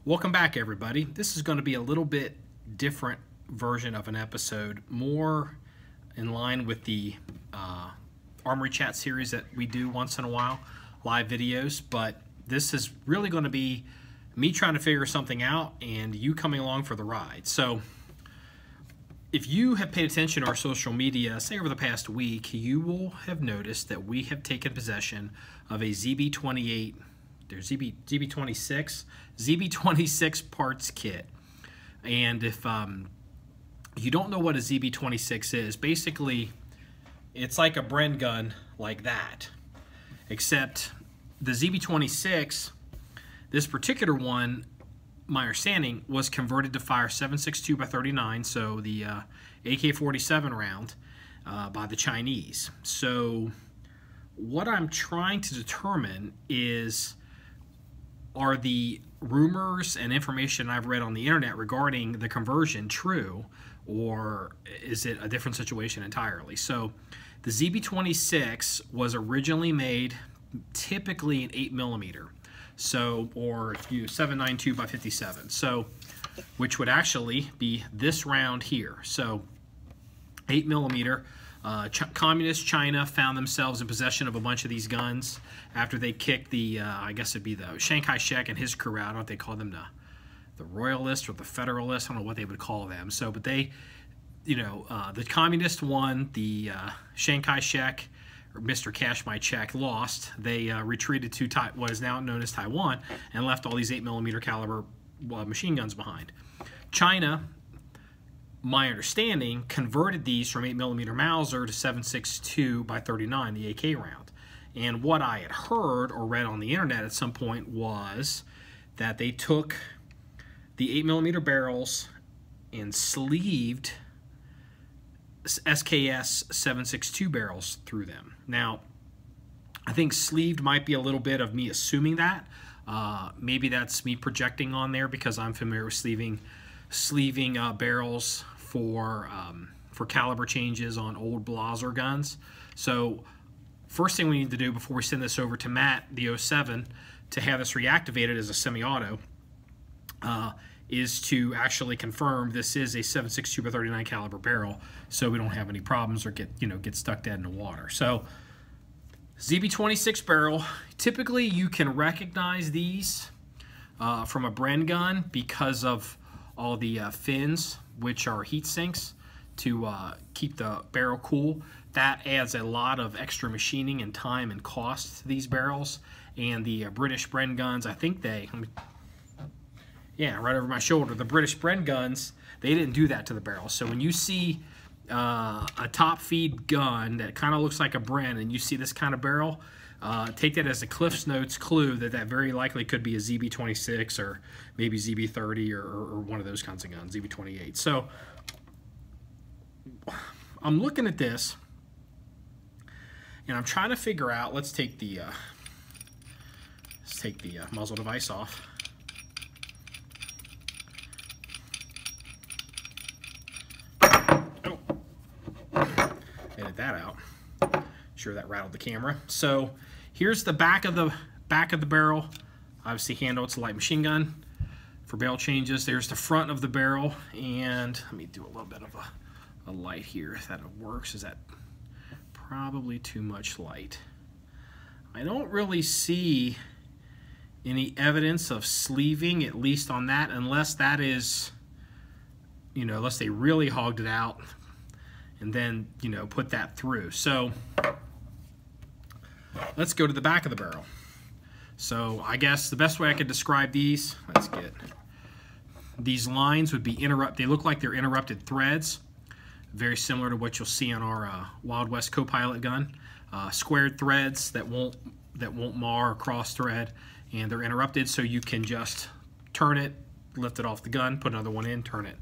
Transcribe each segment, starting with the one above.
Welcome back, everybody. This is going to be a little bit different version of an episode, more in line with the Armory Chat series that we do once in a while, live videos, but this is really going to be me trying to figure something out and you coming along for the ride. So if you have paid attention to our social media, say over the past week, you will have noticed that we have taken possession of a ZB-28, there's ZB-26 parts kit. And if you don't know what a ZB-26 is, basically it's like a Bren gun like that, except the ZB-26, this particular one, my understanding, was converted to fire 7.62 by 39, so the AK-47 round by the Chinese. So what I'm trying to determine is, are the rumors and information I've read on the internet regarding the conversion true, or is it a different situation entirely? So the ZB-26 was originally made typically in 8mm, so, or if you 7.92 by 57, so which would actually be this round here. So 8mm. Communist China found themselves in possession of a bunch of these guns after they kicked the, I guess it'd be the Chiang Kai-shek and his crew out. I don't know if they call them the Royalists or the Federalists. I don't know what they would call them. So, but they, you know, the Communists won, the Chiang Kai-shek, or Mr. Cash My Check, lost. They retreated to what is now known as Taiwan and left all these 8mm caliber machine guns behind. China, my understanding, converted these from 8mm Mauser to 7.62 by 39, the AK round. And what I had heard or read on the internet at some point was that they took the 8mm barrels and sleeved SKS 7.62 barrels through them. Now, I think sleeved might be a little bit of me assuming that. Maybe that's me projecting on there because I'm familiar with sleeving barrels for caliber changes on old Blaser guns. So first thing we need to do before we send this over to Matt, the 07, to have this reactivated as a semi-auto, is to actually confirm this is a 7.62 by 39 caliber barrel, so we don't have any problems or get stuck dead in the water. So ZB-26 barrel, typically you can recognize these from a Bren gun because of all the fins, which are heat sinks to keep the barrel cool. That adds a lot of extra machining and time and cost to these barrels. And the British Bren guns, I think yeah, right over my shoulder, the British Bren guns, they didn't do that to the barrel. So when you see a top feed gun that kind of looks like a Bren and you see this kind of barrel, take that as a Cliff's Notes clue that very likely could be a ZB-26 or maybe ZB-30 or one of those kinds of guns, ZB-28. So I'm looking at this and I'm trying to figure out, let's take the muzzle device off. Oh, edit that out. Sure, that rattled the camera. So here's the back of the barrel. Obviously handle, it's a light machine gun for barrel changes. There's the front of the barrel, and let me do a little bit of a light here if that works. Is that probably too much light? I don't really see any evidence of sleeving, at least on that, unless that is, unless they really hogged it out and then, put that through. So let's go to the back of the barrel. So I guess the best way I could describe these, these lines would be they look like they're interrupted threads, very similar to what you'll see on our Wild West Copilot gun. Squared threads that won't mar or cross thread, and they're interrupted, so you can just turn it, lift it off the gun, put another one in, turn it.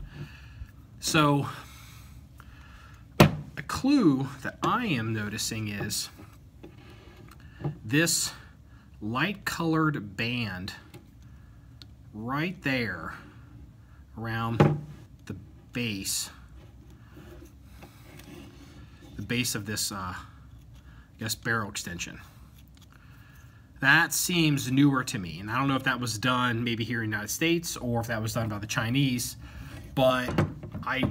So a clue that I am noticing is this light colored band right there around the base of this I guess barrel extension. That seems newer to me, and I don't know if that was done maybe here in the United States or if that was done by the Chinese, but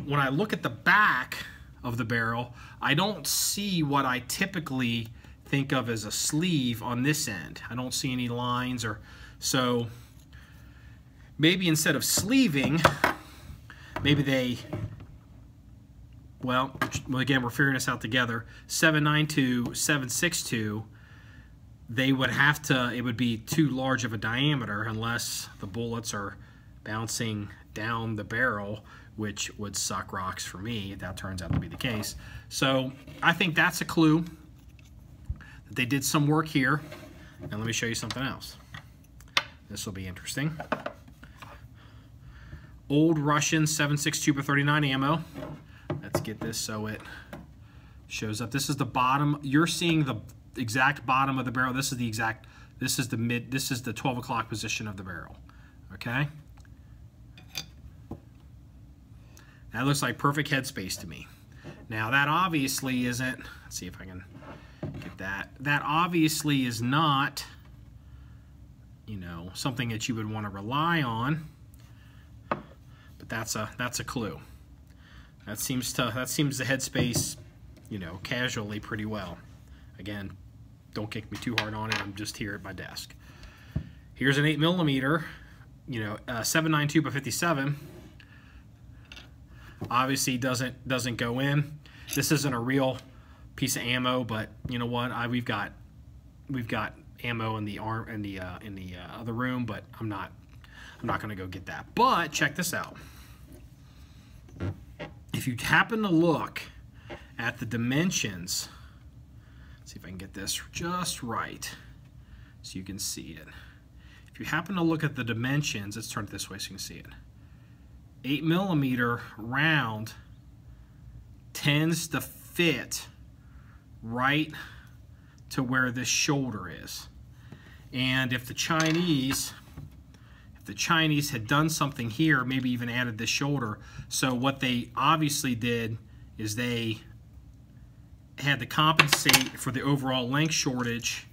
when I look at the back of the barrel, I don't see what I typically think of as a sleeve on this end. I don't see any lines, or so maybe instead of sleeving, maybe they, well again, we're figuring this out together, 792, 762, they would have to, it would be too large of a diameter unless the bullets are bouncing down the barrel, which would suck rocks for me if that turns out to be the case. So I think that's a clue that they did some work here. And let me show you something else. This will be interesting. Old Russian 7.62 x 39 ammo. Let's get this so it shows up. This is the bottom. You're seeing the exact bottom of the barrel. This is the exact, this is the 12 o'clock position of the barrel. Okay? That looks like perfect headspace to me. Now that obviously isn't, let's see if I can get that. That obviously is not, you know, something that you would want to rely on, but that's a clue. That seems the headspace, you know, casually pretty well. Again, don't kick me too hard on it. I'm just here at my desk. Here's an 8mm, you know, 7.92 by 57. Obviously doesn't go in. This isn't a real piece of ammo, but you know what? We've got ammo in the other room, but I'm not going to go get that. But check this out. If you happen to look at the dimensions, let's see if I can get this just right so you can see it. If you happen to look at the dimensions, let's turn it this way so you can see it. 8mm round tends to fit right to where this shoulder is. And if the Chinese had done something here, maybe even added this shoulder, so what they obviously did is they had to compensate for the overall length shortage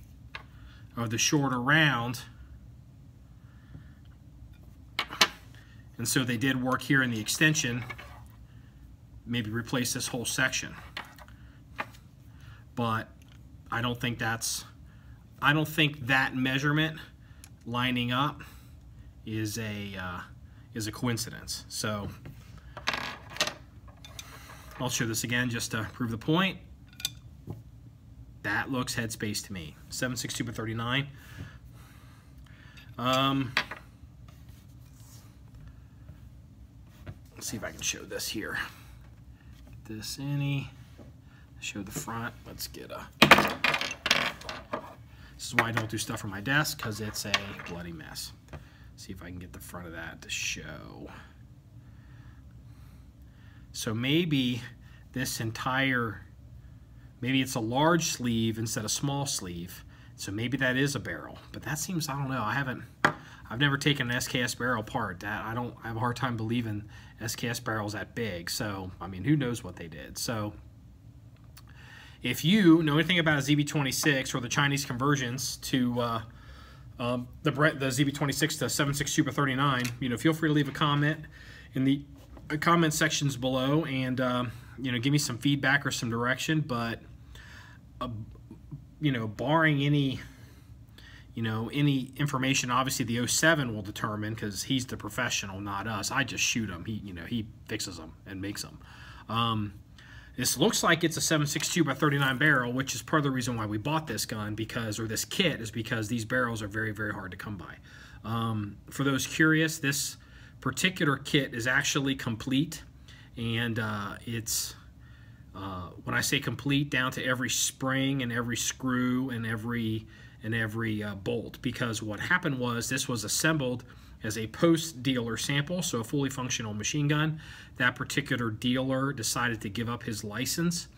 of the shorter round. And so they did work here in the extension, maybe replace this whole section. But I don't think that measurement lining up is a coincidence. So I'll show this again just to prove the point. That looks headspace to me. 7.62 by 39. Let's see if I can show this here. Get this show the front. Let's get a. This is why I don't do stuff from my desk, because it's a bloody mess. See if I can get the front of that to show. So maybe this entire, maybe it's a large sleeve instead of small sleeve. So maybe that is a barrel, but that seems, I don't know. I've never taken an SKS barrel apart. I have a hard time believing SKS barrels that big. So, I mean, who knows what they did. So, if you know anything about a ZB-26 or the Chinese conversions to the ZB-26 to 7.62 by 39, you know, feel free to leave a comment in the comment sections below, and you know, give me some feedback or some direction. But you know, barring any, you know, any information, obviously the 07 will determine, because he's the professional, not us. I just shoot him. He fixes them and makes them. This looks like it's a 7.62 by 39 barrel, which is part of the reason why we bought this gun, or this kit, is because these barrels are very, very hard to come by. For those curious, this particular kit is actually complete, and it's when I say complete, down to every spring and every screw and every bolt, because what happened was this was assembled as a post-dealer sample, so a fully functional machine gun. That particular dealer decided to give up his license,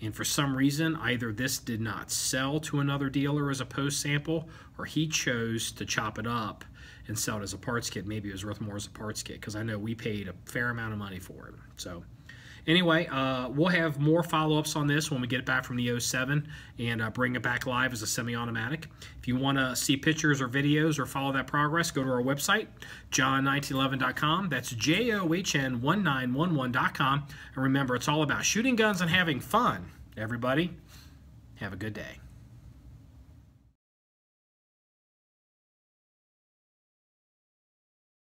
and for some reason either this did not sell to another dealer as a post-sample, or he chose to chop it up and sell it as a parts kit. Maybe it was worth more as a parts kit, because I know we paid a fair amount of money for it. So Anyway, we'll have more follow-ups on this when we get it back from the 07 and bring it back live as a semi-automatic. If you want to see pictures or videos or follow that progress, go to our website, john1911.com. That's JOHN1911.com. And remember, it's all about shooting guns and having fun. Everybody, have a good day.